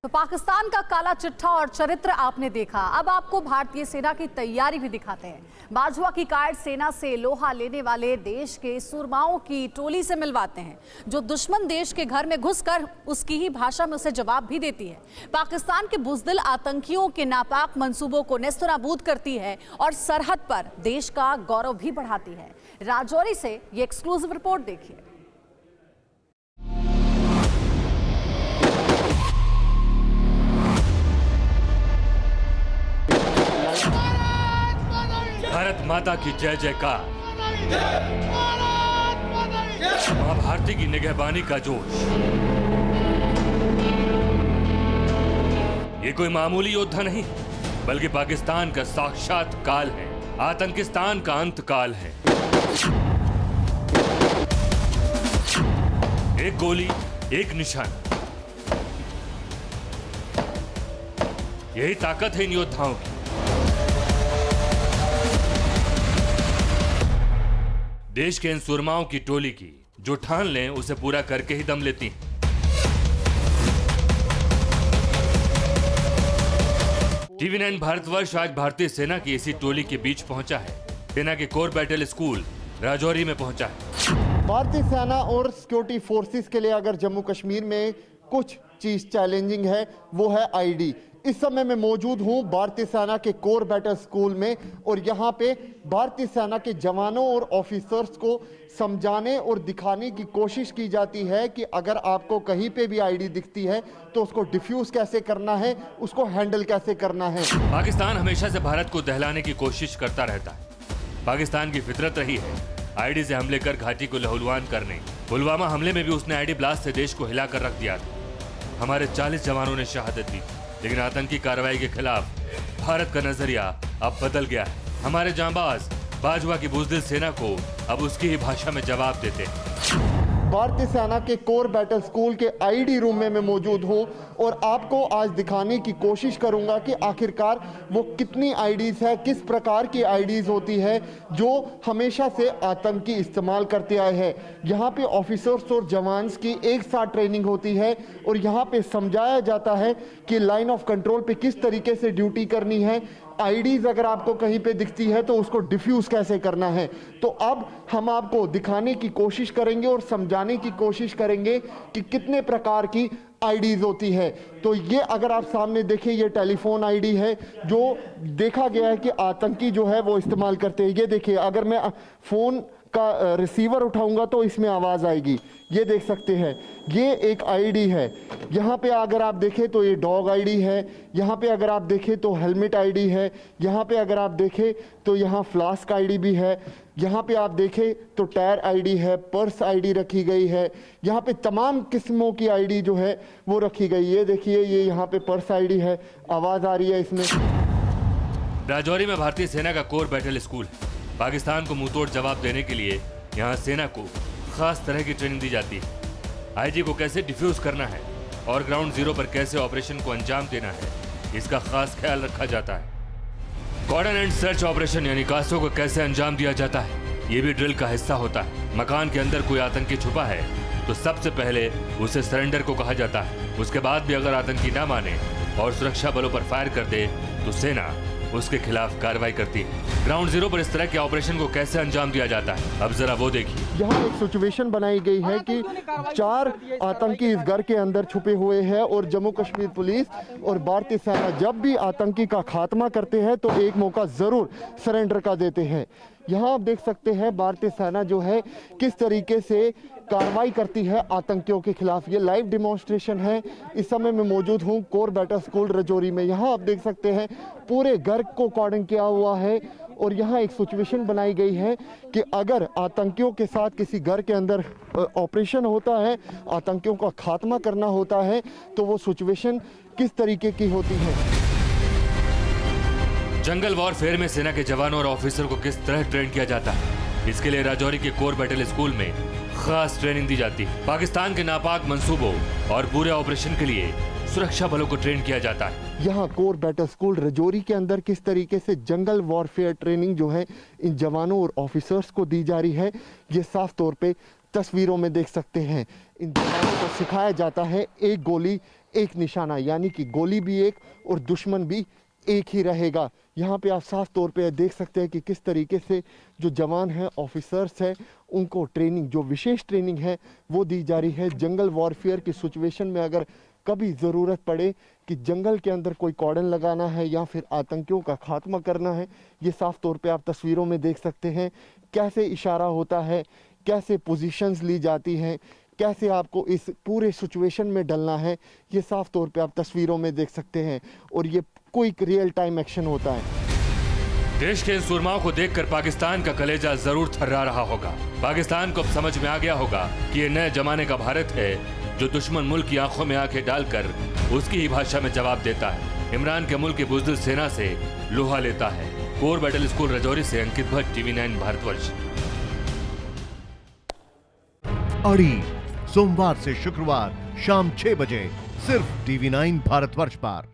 तो पाकिस्तान का काला चिट्ठा और चरित्र आपने देखा, अब आपको भारतीय सेना की तैयारी भी दिखाते हैं। बाजवा की कायद सेना से लोहा लेने वाले देश के सूरमाओं की टोली से मिलवाते हैं, जो दुश्मन देश के घर में घुसकर उसकी ही भाषा में उसे जवाब भी देती है। पाकिस्तान के बुज़दिल आतंकियों के नापाक मंसूबों को नेस्तनाबूद करती है और सरहद पर देश का गौरव भी बढ़ाती है। राजौरी से ये एक्सक्लूसिव रिपोर्ट देखिए। भारत माता की जय जयकार, मां भारती की निगहबानी का जोश। ये कोई मामूली योद्धा नहीं, बल्कि पाकिस्तान का साक्षात काल है, आतंकिस्तान का अंत काल है। एक गोली, एक निशान, यही ताकत है इन योद्धाओं की। देश के इन सुरमाओं की टोली की, जो ठान लें उसे पूरा करके ही दम लेती हैं। TV9 भारतवर्ष आज भारतीय सेना की इसी टोली के बीच पहुंचा है। सेना के कोर बैटल स्कूल राजौरी में पहुंचा है। भारतीय सेना और सिक्योरिटी फोर्सेस के लिए अगर जम्मू कश्मीर में कुछ चीज चैलेंजिंग है, वो है आईडी। इस समय मैं मौजूद हूं भारतीय सेना के कोर बैटल स्कूल में, और यहां पे भारतीय सेना के जवानों और ऑफिसर्स को समझाने और दिखाने की कोशिश की जाती है कि अगर आपको कहीं पे भी आईडी दिखती है तो उसको डिफ्यूज कैसे करना है, उसको हैंडल कैसे करना है। पाकिस्तान हमेशा से भारत को दहलाने की कोशिश करता रहता है। पाकिस्तान की फितरत रही है आईडी से हमले कर घाटी को लहूलुहान करने। पुलवामा हमले में भी उसने आईडी ब्लास्ट से देश को हिलाकर रख दिया था। हमारे 40 जवानों ने शहादत दी, लेकिन आतंकी कार्रवाई के खिलाफ भारत का नजरिया अब बदल गया है। हमारे जांबाज बाजवा की बुज़दिल सेना को अब उसकी ही भाषा में जवाब देते हैं। भारतीय सेना के कोर बैटल स्कूल के आईडी रूम में मैं मौजूद हूं, और आपको आज दिखाने की कोशिश करूंगा कि आखिरकार वो कितनी आईडीज है, किस प्रकार की आईडीज होती है जो हमेशा से आतंकी इस्तेमाल करते आए हैं। यहाँ पे ऑफिसर्स और जवान्स की एक साथ ट्रेनिंग होती है, और यहाँ पे समझाया जाता है कि लाइन ऑफ कंट्रोल पे किस तरीके से ड्यूटी करनी है। आईडीज अगर आपको कहीं पे दिखती है तो उसको डिफ्यूज कैसे करना है। तो अब हम आपको दिखाने की कोशिश करेंगे और समझाने की कोशिश करेंगे कि कितने प्रकार की आईडीज होती है। तो ये अगर आप सामने देखें, ये टेलीफोन आईडी है जो देखा गया है कि आतंकी जो है वो इस्तेमाल करते हैं। ये देखिए, अगर मैं फोन का रिसीवर उठाऊंगा तो इसमें आवाज़ आएगी, ये देख सकते हैं। ये एक आईडी है। यहाँ पे अगर आप देखें तो ये डॉग आईडी है। यहाँ पे अगर आप देखें तो हेलमेट आईडी है। यहाँ पे अगर आप देखें तो यहाँ फ्लास्क आईडी भी है। यहाँ पे आप देखें तो टायर आईडी है, पर्स आईडी रखी गई है। यहाँ पे तमाम किस्मों की आईडी जो है वो रखी गई। ये देखिए, ये यहाँ पे पर्स आईडी है, आवाज़ आ रही है इसमें। राजौरी में भारतीय सेना का कोर बैटल स्कूल है। पाकिस्तान को मुंहतोड़ जवाब देने के लिए यहाँ सेना को खास तरह की ट्रेनिंग दी जाती है। आईडी को कैसे डिफ्यूज करना है और ग्राउंड जीरो पर कैसे ऑपरेशन को अंजाम देना है, इसका खास ख्याल रखा जाता है। कॉर्डन एंड सर्च ऑपरेशन यानी कासों को कैसे अंजाम दिया जाता है, ये भी ड्रिल का हिस्सा होता है। मकान के अंदर कोई आतंकी छुपा है तो सबसे पहले उसे सरेंडर को कहा जाता है। उसके बाद भी अगर आतंकी ना माने और सुरक्षा बलों पर फायर कर दे तो सेना उसके खिलाफ कार्रवाई करती है। ग्राउंड जीरो पर इस तरह के ऑपरेशन को कैसे अंजाम दिया जाता है, अब जरा वो देखिए। यहाँ एक सिचुएशन बनाई गई है कि 4 आतंकी इस घर के अंदर छुपे हुए हैं, और जम्मू कश्मीर पुलिस और भारतीय सेना जब भी आतंकी का खात्मा करते हैं तो एक मौका जरूर सरेंडर का देते हैं। यहाँ आप देख सकते हैं भारतीय सेना जो है किस तरीके से कार्रवाई करती है आतंकियों के खिलाफ। ये लाइव डिमॉन्स्ट्रेशन है। इस समय मैं मौजूद हूँ कोर बैटल स्कूल राजौरी में। यहाँ आप देख सकते हैं पूरे घर को कॉर्डन किया हुआ है, और यहाँ एक सिचुएशन बनाई गई है कि अगर आतंकियों के साथ किसी घर के अंदर ऑपरेशन होता है, आतंकियों का खात्मा करना होता है, तो वो सिचुएशन किस तरीके की होती है। जंगल वॉरफेयर में सेना के जवानों और ऑफिसर को किस तरह ट्रेन किया जाता है, इसके लिए राजौरी के कोर बैटल स्कूल में खास ट्रेनिंग दी जाती है। पाकिस्तान के नापाक मंसूबों और पूरे ऑपरेशन के लिए सुरक्षा बलों को ट्रेन किया जाता है। यहाँ कोर बैटल स्कूल राजौरी के अंदर किस तरीके से जंगल वॉरफेयर ट्रेनिंग जो है इन जवानों और ऑफिसर्स को दी जा रही है, ये साफ तौर पे तस्वीरों में देख सकते हैं। इन जवानों को सिखाया जाता है एक गोली एक निशाना, यानी कि गोली भी एक और दुश्मन भी एक ही रहेगा। यहाँ पे आप साफ तौर पे देख सकते हैं कि किस तरीके से जो जवान हैं, ऑफिसर्स हैं, उनको ट्रेनिंग, जो विशेष ट्रेनिंग है वो दी जा रही है। जंगल वॉरफेयर की सिचुएशन में अगर कभी ज़रूरत पड़े कि जंगल के अंदर कोई कॉर्डन लगाना है या फिर आतंकियों का खात्मा करना है, ये साफ तौर पे आप तस्वीरों में देख सकते हैं कैसे इशारा होता है, कैसे पोजीशंस ली जाती हैं, कैसे आपको इस पूरे सिचुएशन में डलना है, ये साफ तौर पे आप तस्वीरों में देक सकते हैं। और ये कोई रियल टाइम एक्शन होता है। देश के इन सुरमाओं को देखकर पाकिस्तान का कलेजा जरूर थर्रा रहा होगा। पाकिस्तान को अब समझ में आ गया होगा कि ये नए जमाने का भारत है जो दुश्मन मुल्क की आंखों में आंखें डालकर उसकी ही भाषा में जवाब देता है। इमरान के मुल्क की बुज़दिल सेना से लोहा लेता है। कोर बैटल स्कूल राजौरी से अंकित भट्ट, TV9 भारतवर्ष। अड़ी सोमवार से शुक्रवार शाम 6 बजे सिर्फ TV9 भारतवर्ष पर।